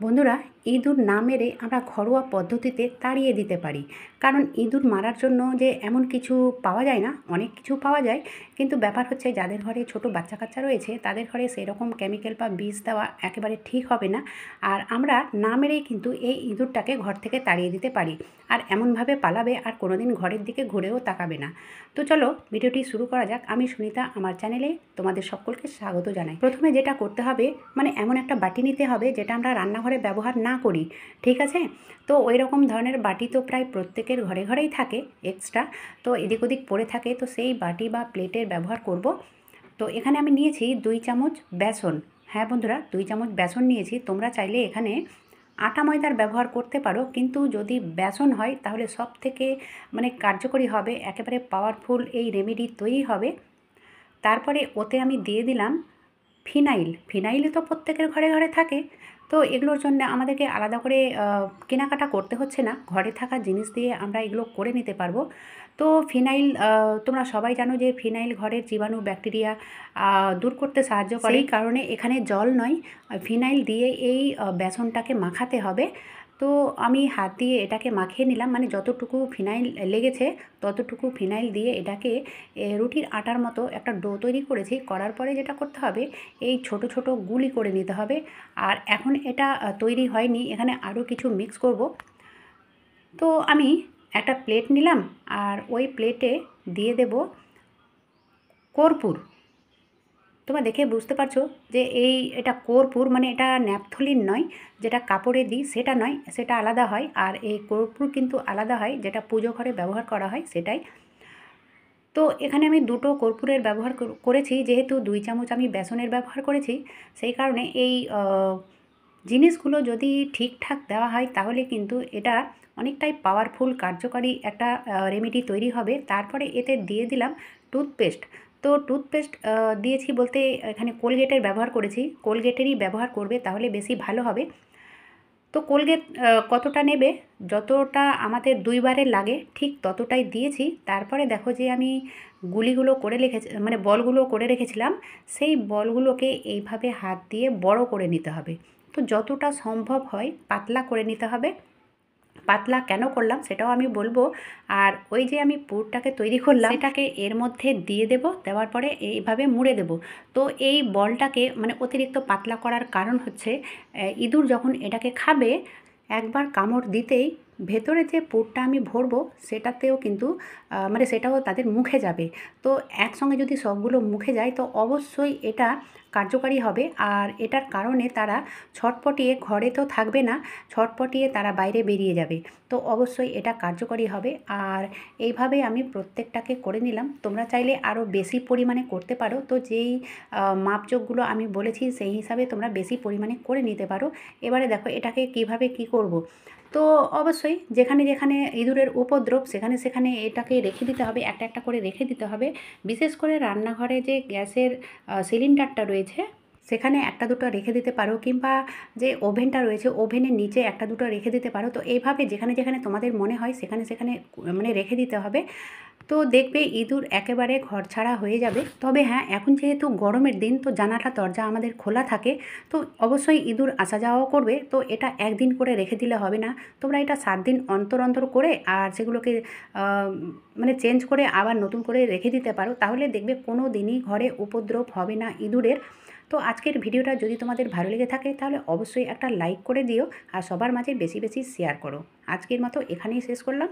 বন্ধুরা, ইঁদুর না মেরে আমরা ঘরোয়া পদ্ধতিতে তাড়িয়ে দিতে পারি। কারণ ইঁদুর মারার জন্য যে এমন কিছু পাওয়া যায় না, অনেক কিছু পাওয়া যায়, কিন্তু ব্যাপার হচ্ছে যাদের ঘরে ছোট বাচ্চা কাচ্চা রয়েছে তাদের ঘরে সেরকম কেমিক্যাল বা বিষ দেওয়া একেবারে ঠিক হবে না। আর আমরা না মেরেই কিন্তু এই ইঁদুরটাকে ঘর থেকে তাড়িয়ে দিতে পারি। আর এমনভাবে পালাবে আর কোনোদিন ঘরের দিকে ঘুরেও তাকাবে না। তো চলো ভিডিওটি শুরু করা যাক। আমি সুনিতা, আমার চ্যানেলে তোমাদের সকলকে স্বাগত জানাই। প্রথমে যেটা করতে হবে, মানে এমন একটা বাটি নিতে হবে যেটা আমরা রান্নাঘরে ব্যবহার না করি, ঠিক আছে? তো ওই রকম ধরনের বাটি তো প্রায় প্রত্যেকের ঘরে ঘরেই থাকে এক্সট্রা, তো এদিক ওদিক পড়ে থাকে, তো সেই বাটি বা প্লেটের ব্যবহার করব। তো এখানে আমি নিয়েছি 2 চামচ বেসন। হ্যাঁ বন্ধুরা, 2 চামচ বেসন নিয়েছি। তোমরা চাইলে এখানে আটা ময়দার ব্যবহার করতে পারো, কিন্তু যদি বেসন হয় তাহলে সব থেকে মানে কার্যকরী হবে, একেবারে পাওয়ারফুল এই রেমেডি তৈরি হবে। তারপরে ওতে আমি দিয়ে দিলাম ফিনাইল। ফিনাইল তো প্রত্যেকের ঘরে ঘরে থাকে, তো এগুলোর জন্য আমাদেরকে আলাদা করে কেনাকাটা করতে হচ্ছে না, ঘরে থাকা জিনিস দিয়ে আমরা এগুলো করে নিতে পারবো। তো ফিনাইল, তোমরা সবাই জানো যে ফিনাইল ঘরের জীবাণু ব্যাকটেরিয়া দূর করতে সাহায্য করে। সেই কারণে এখানে জল নয়, ফিনাইল দিয়ে এই বেসনটাকে মাখাতে হবে। তো আমি হাত দিয়ে এটাকে মাখিয়ে নিলাম, মানে যতটুকু ফিনাইল লেগেছে ততটুকু ফিনাইল দিয়ে এটাকে রুটির আটার মতো একটা ডো তৈরি করেছি। করার পরে যেটা করতে হবে, এই ছোট ছোট গুলি করে নিতে হবে। আর এখন এটা তৈরি হয়নি, এখানে আরও কিছু মিক্স করব। তো আমি একটা প্লেট নিলাম, আর ওই প্লেটে দিয়ে দেব কর্পূর। তোমরা দেখে বুঝতে পারছো যে এটা কর্পূর, মানে এটা ন্যাপথলিন নয়, যেটা কাপড়ে দিই সেটা নয়, সেটা আলাদা হয়। আর এই কর্পূর কিন্তু আলাদা হয়, যেটা পুজো ঘরে ব্যবহার করা হয় সেটাই। তো এখানে আমি দুটো কর্পূরের ব্যবহার করেছি, যেহেতু 2 চামচ আমি বেসনের ব্যবহার করেছি, সেই কারণে এই জিনিসগুলো যদি ঠিকঠাক দেওয়া হয় তাহলে কিন্তু এটা অনেকটাই পাওয়ারফুল কার্যকারী একটা রেমেডি তৈরি হবে। তারপরে এতে দিয়ে দিলাম টুথপেস্ট। তো টুথপেস্ট দিয়েছি বলতে এখানে কোলগেটের ব্যবহার করেছি, কোলগেটেরই ব্যবহার করবে তাহলে বেশি ভালো হবে। তো কোলগেট কতটা নেবে, যতটা আমাদের 2 বারের লাগে ঠিক ততটাই দিয়েছি। তারপরে দেখো যে আমি গুলিগুলো করে রেখেছি, মানে বলগুলো করে রেখেছিলাম, সেই বলগুলোকে এইভাবে হাত দিয়ে বড় করে নিতে হবে। তো যতটা সম্ভব হয় পাতলা করে নিতে হবে। পাতলা কেন করলাম সেটাও আমি বলবো। আর ওই যে আমি পুরটাকে তৈরি করলাম সেটাকে এর মধ্যে দিয়ে দেব, দেওয়ার পরে এইভাবে মুড়ে দেব। তো এই বলটাকে মানে অতিরিক্ত পাতলা করার কারণ হচ্ছে, ইঁদুর যখন এটাকে খাবে একবার কামড় দিতেই ভেতরে যে পুরটা আমি ভরবো সেটাতেও কিন্তু মানে সেটাও তাদের মুখে যাবে। তো একসঙ্গে যদি সবগুলো মুখে যায় তো অবশ্যই এটা কার্যকারী হবে। আর এটার কারণে তারা ছটপটিয়ে ঘরে তো থাকবে না, ছটপটিয়ে তারা বাইরে বেরিয়ে যাবে। তো অবশ্যই এটা কার্যকরী হবে। আর এইভাবে আমি প্রত্যেকটাকে করে নিলাম। তোমরা চাইলে আরও বেশি পরিমাণে করতে পারো, তো যেই মাপজোকগুলো আমি বলেছি সেই হিসাবে তোমরা বেশি পরিমাণে করে নিতে পারো। এবারে দেখো এটাকে কিভাবে কি করব। তো অবশ্যই যেখানে যেখানে ইঁদুরের উপদ্রব সেখানে সেখানে এটাকে রেখে দিতে হবে, একটা একটা করে রেখে দিতে হবে। বিশেষ করে রান্নাঘরে যে গ্যাসের সিলিন্ডারটা রয়েছে সেখানে একটা দুটো রেখে দিতে পারো, কিংবা যে ওভেনটা রয়েছে ওভেনের নিচে একটা দুটো রেখে দিতে পারো। তো এইভাবে যেখানে যেখানে তোমাদের মনে হয় সেখানে সেখানে মানে রেখে দিতে হবে। তো দেখবে ইঁদুর একেবারে ঘরছাড়া হয়ে যাবে। তবে হ্যাঁ, এখন যেহেতু গরমের দিন তো জানালা দরজা আমাদের খোলা থাকে, তো অবশ্যই ইঁদুর আসা যাওয়াও করবে। তো এটা একদিন করে রেখে দিলে হবে না, তোমরা এটা 7 দিন অন্তর অন্তর করে আর সেগুলোকে মানে চেঞ্জ করে আবার নতুন করে রেখে দিতে পারো। তাহলে দেখবে কোনো দিনই ঘরে উপদ্রব হবে না ইঁদুরের। তো আজকের ভিডিওটা যদি তোমাদের ভালো লেগে থাকে তাহলে অবশ্যই একটা লাইক করে দিও, আর সবার মাঝে বেশি বেশি শেয়ার করো। আজকের মতো এখানেই শেষ করলাম।